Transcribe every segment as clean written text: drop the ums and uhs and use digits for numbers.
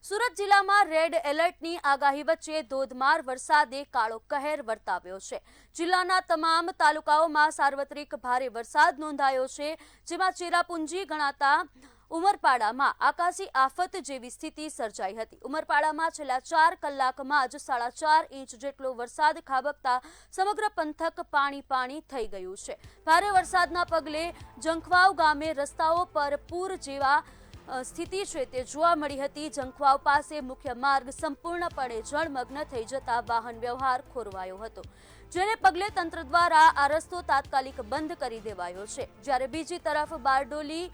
સુરત જિલ્લામાં રેડ એલર્ટની આગાહી વચ્ચે ધોધમાર વરસાદે કાળો કહેર વર્તાવ્યો છે। જિલ્લાના તમામ તાલુકાઓમાં સાર્વત્રિક ભારે વરસાદ નોંધાયો છે, જેમાં ચેરાપુંજી ગણાતા ઉમરપાડામાં આકાશી આફત જેવી સ્થિતિ સર્જાઈ હતી। ઉમરપાડામાં છેલ્લા 4 કલાકમાં જ 4.5 ઇંચ જેટલો વરસાદ ખાબકતા સમગ્ર પંથક પાણી થઈ ગયું છે। ભારે વરસાદના પગલે જંખવાવ ગામે રસ્તાઓ પર પૂર જેવા સ્થિતિ છે તે જોવા મળી હતી। જંખવાવ પાસે મુખ્ય માર્ગ સંપૂર્ણપણે જળમગ્ન થઈ જતા વાહન વ્યવહાર ખોરવાયો હતો, જેને પગલે તંત્ર દ્વારા આ રસ્તો તાત્કાલિક બંધ કરી દેવાયો છે। જ્યારે બીજી તરફ બારડોલી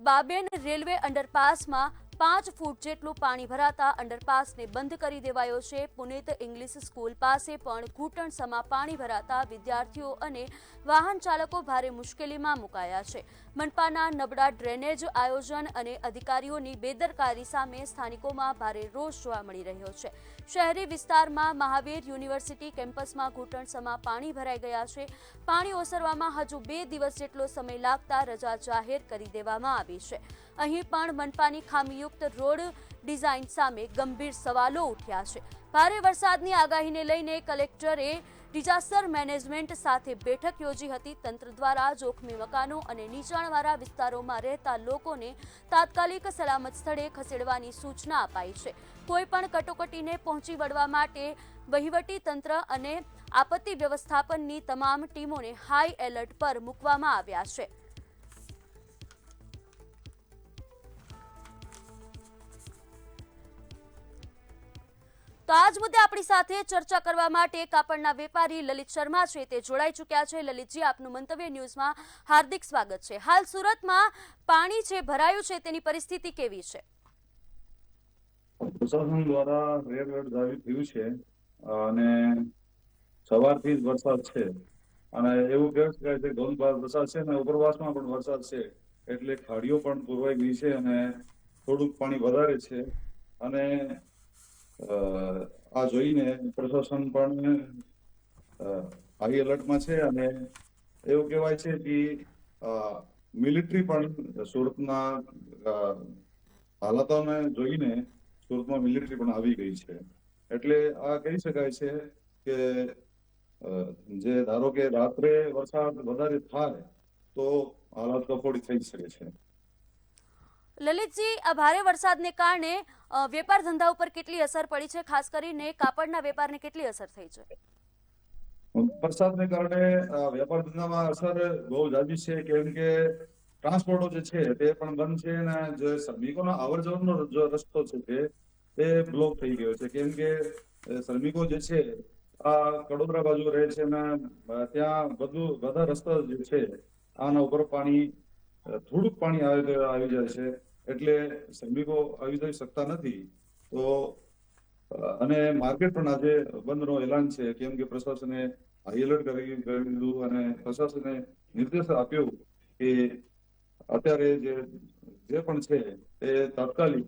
બાબેન રેલવે અંડરપાસમાં 5 ફૂટ જેટલું પાણી ભરાતા અંડરપાસને બંધ કરી દેવાયો છે। પુનિત ઇંગ્લિશ સ્કૂલ પાસે પણ ઘૂંટણસમા પાણી ભરાતા વિદ્યાર્થીઓ અને વાહન ચાલકો ભારે મુશ્કેલીમાં મુકાયા છે। મનપાના નબળા ડ્રેનેજ આયોજન અને અધિકારીઓની બેદરકારી સામે સ્થાનિકોમાં ભારે રોષ જોવા મળી રહ્યો છે। શહેરી વિસ્તારમાં મહાવીર યુનિવર્સિટી કેમ્પસમાં ઘૂંટણસમા પાણી ભરાઈ ગયા છે। પાણી ઓસરવામાં હજુ 2 દિવસ જેટલો સમય લાગતા રજા જાહેર કરી દેવામાં આવી છે। અહીં પણ મનપાની ખામીયુક્ત રોડ ડિઝાઇન સામે ગંભીર સવાલો ઉઠ્યા છે। ભારે વરસાદની આગાહીને લઈને કલેક્ટરે ડિઝાસ્ટર મેનેજમેન્ટ સાથે બેઠક યોજી હતી। તંત્ર દ્વારા જોખમી મકાનો અને નીચાણવાળા વિસ્તારોમાં રહેતા લોકોને તાત્કાલિક સલામત સ્થળે ખસેડવાની સૂચના અપાઈ છે। કોઈ પણ કટોકટીને પહોંચી વળવા માટે વહીવટી તંત્ર અને આપત્તિ વ્યવસ્થાપનની તમામ ટીમોને હાઈ એલર્ટ પર મૂકવામાં આવ્યા છે। તો આજ મુદ્દે આપણી સાથે ચર્ચા કરવા માટે કાપડના વેપારી લલિત શર્મા છે તે જોડાઈ ચૂક્યા છે। લલિતજી, આપનું મંતવ્ય ન્યૂઝમાં હાર્દિક સ્વાગત છે। હાલ સુરતમાં પાણી છે ભરાયું છે, તેની પરિસ્થિતિ કેવી છે? પ્રશાસન દ્વારા રેડ એલર્ટ જારી થયું છે અને સવારથી જ વરસાદ છે અને એવું કહી શકાય છે ધોધમાર વરસાદ છે અને ઉપરવાસમાં પણ વરસાદ છે, એટલે ખાડીઓ પણ પુરવાઈ ગઈ છે અને થોડુંક પાણી વધારે છે અને આ જોઈને પ્રશાસન પણ હાઈ એલર્ટમાં છે અને એવું કહેવાય છે કે મિલિટરી પણ સુરતના હાલાતોને જોઈને સુરતમાં મિલિટરી પણ આવી ગઈ છે। એટલે આ કહી શકાય છે કે જે ધારો કે રાત્રે વરસાદ વધારે થાય તો હાલત કફોડી થઈ શકે છે। લલિતજી, આ ભારે વરસાદને કારણે વેપાર ધંધા ઉપર કેટલી અસર પડી છે? ખાસ કરીને કાપડના વેપારને કેટલી અસર થઈ છે? વરસાદને કારણે વેપાર ધંધામાં અસર બહુ જાજી છે, કેમ કે ટ્રાન્સપોર્ટો જે છે તે પણ બંધ છે અને જે શ્રમિકોનો અવર જવરનો જે રસ્તો છે તે બ્લોક થઈ ગયો છે, કેમ કે શ્રમિકો જે છે આ કડોદરા બાજુ રહે છે અને ત્યાં બધા રસ્તા જે છે આના ઉપર પાણી થોડુંક પાણી આવી જાય છે, એટલે શ્રમિકો આવી જઈ શકતા નથી। તો અને માર્કેટ પણ આજે બંધનો એલાન છે, કેમ કે પ્રશાસને હાઈ એલર્ટ કરી દીધું અને પ્રશાસને નિર્દેશ આપ્યો કે અત્યારે જે પણ છે એ તાત્કાલિક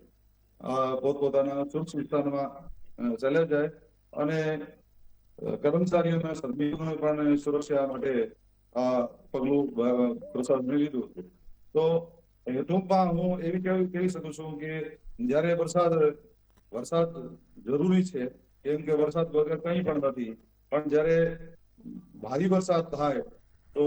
પોતપોતાના સુરક્ષિત વિસ્તારમાં ચાલ્યા જાય અને કર્મચારીઓના શ્રમિકોને પણ સુરક્ષા માટે આ પગલું પ્રશાસને લીધું હતું। તો ટૂંકમાં હું એવી કહી શકું છું કે જયારે વરસાદ જરૂરી છે, કેમ કે વરસાદ વગર કંઈ પણ નથી, પણ જયારે ભારે વરસાદ થાય તો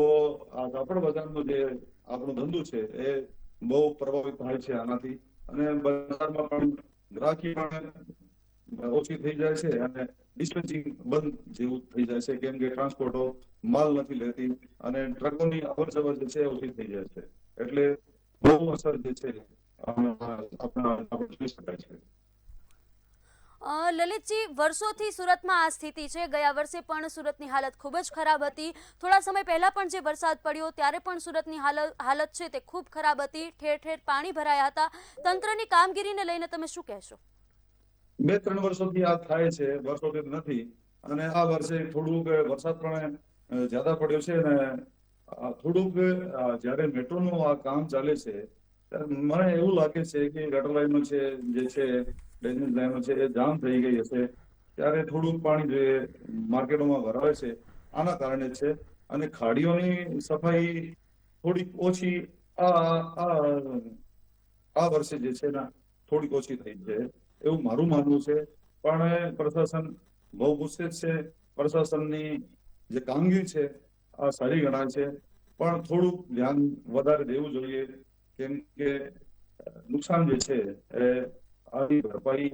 આ કાપડ બજારનો જે આપણો ધંધો છે એ બહુ પ્રભાવિત થાય છે આનાથી અને બજારમાં પણ ગ્રાહકી પણ ઓછી થઈ જાય છે અને ડિસ્પેચિંગ બંધ જેવું થઈ જાય છે, કેમ કે ટ્રાન્સપોર્ટો માલ નથી લેતી અને ટ્રકોની અવર જવર જે છે ઓછી થઈ જાય છે, એટલે બહુ અસર જે છે આપણે જોઈ શકાય છે। લલિતજી, વર્ષોથી સુરતમાં આ સ્થિતિ છે। ગયા વર્ષે પણ સુરતની હાલત ખૂબ જ ખરાબ હતી। થોડા સમય પહેલા પણ જે વરસાદ પડ્યો ત્યારે પણ સુરતની હાલત છે તે ખૂબ ખરાબ હતી। ઠેર ઠેર પાણી ભરાયા હતા। તંત્રની કામગીરીને લઈને તમે શું કહેશો? 2-3 વર્ષોથી આ થાય છે, વર્ષોથી નથી અને આ વર્ષે થોડુંક વરસાદ પણ જ્યાદા પડ્યો છે અને થોડુંક જયારે મેટ્રોનું આ કામ ચાલે છે મને એવું લાગે છે કે ગટર લાઈનો છે જે છે ડ્રેનેજ લાઈનો છે એ જામ થઈ ગઈ હશે, ત્યારે થોડુંક પાણી જે માર્કેટોમાં ભરાવે છે આના કારણે છે અને ખાડીઓની સફાઈ થોડીક ઓછી આ વર્ષે જે છે ને થોડીક ઓછી થઈ છે। એવું મારું માનવું છે. પણ પ્રશાસન બહુ ગુસ્સે છે. પ્રશાસનની જે કામગીરી છે આ સારી ગણાય છે, પણ થોડુંક ધ્યાન વધારે દેવું જોઈએ, કેમ કે નુકસાન જે છે એ આની ભરપાઈ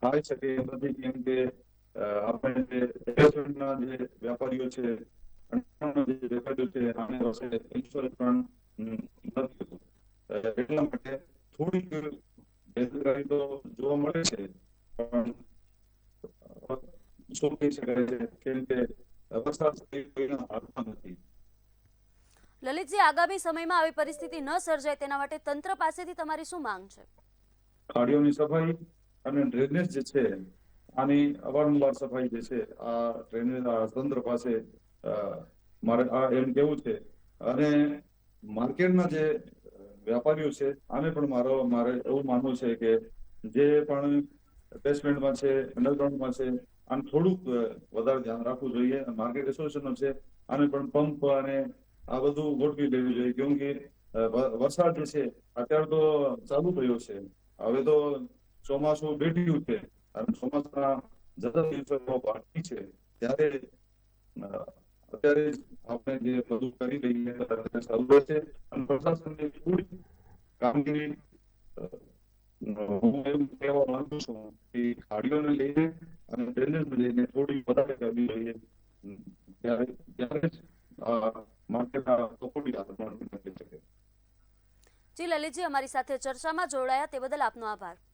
થાય શકે એમ નથી, કેમ કે આપણે જે investmentના જે વેપારીઓ છે, જે વેપારીઓ છે આની પાસે ઇન્સ્યોરન્સ પણ નથી હોતું. એટલા માટે થોડીક બેદરકારી તો જોવા મળે છે, પણ શું કહી શકાય છે, કેમ કે વરસાદ કોઈના હાથમાં નથી. લલિતજી, આગામી સમયમાં આવી પરિસ્થિતિ ન સર્જાય તેના માટે તંત્ર પાસેથી તમારી શું માંગ છે? ખાડીઓની સફાઈ અને ડ્રેનેજ જે છે આની અવારનવાર સફાઈ જે છે આ ડ્રેનેજ તંત્ર પાસે મારે આ એમ કેવું છે. અને માર્કેટના જે વેપારીઓ છે આને પણ મારે એવું માનવું છે કે જે પણ બેસમેન્ટમાં છે, અંડરગ્રાઉન્ડમાં છે, આને થોડુંક વધારે ધ્યાન રાખવું જોઈએ. માર્કેટ એસોસિએશનો છે આને પણ પંપ અને આ બધું ગોઠવી લેવું જોઈએ, કેમ કે વરસાદ જે છે અત્યારે તો ચાલુ થયો છે. હવે તો ચોમાસું બેઠ્યું છે અને ચોમાસાના જતા દિવસો બાકી છે, ત્યારે અત્યારે આપણે જે બધું કરી રહીએ ચાલુ છે. અને પ્રશાસનની પૂરી કામગીરી હું એવું કહેવા માંગુ છું કે ખાડીઓને લઈને અને ડ્રેનેજને લઈને થોડી વધારે કરવી જોઈએ. ત્યારે જ માર્કેટના કપોડી હાથમાં નીકળી શકે. જી લલિતજી, અમારી સાથે ચર્ચામાં જોડાયા તે બદલ આપનો આભાર.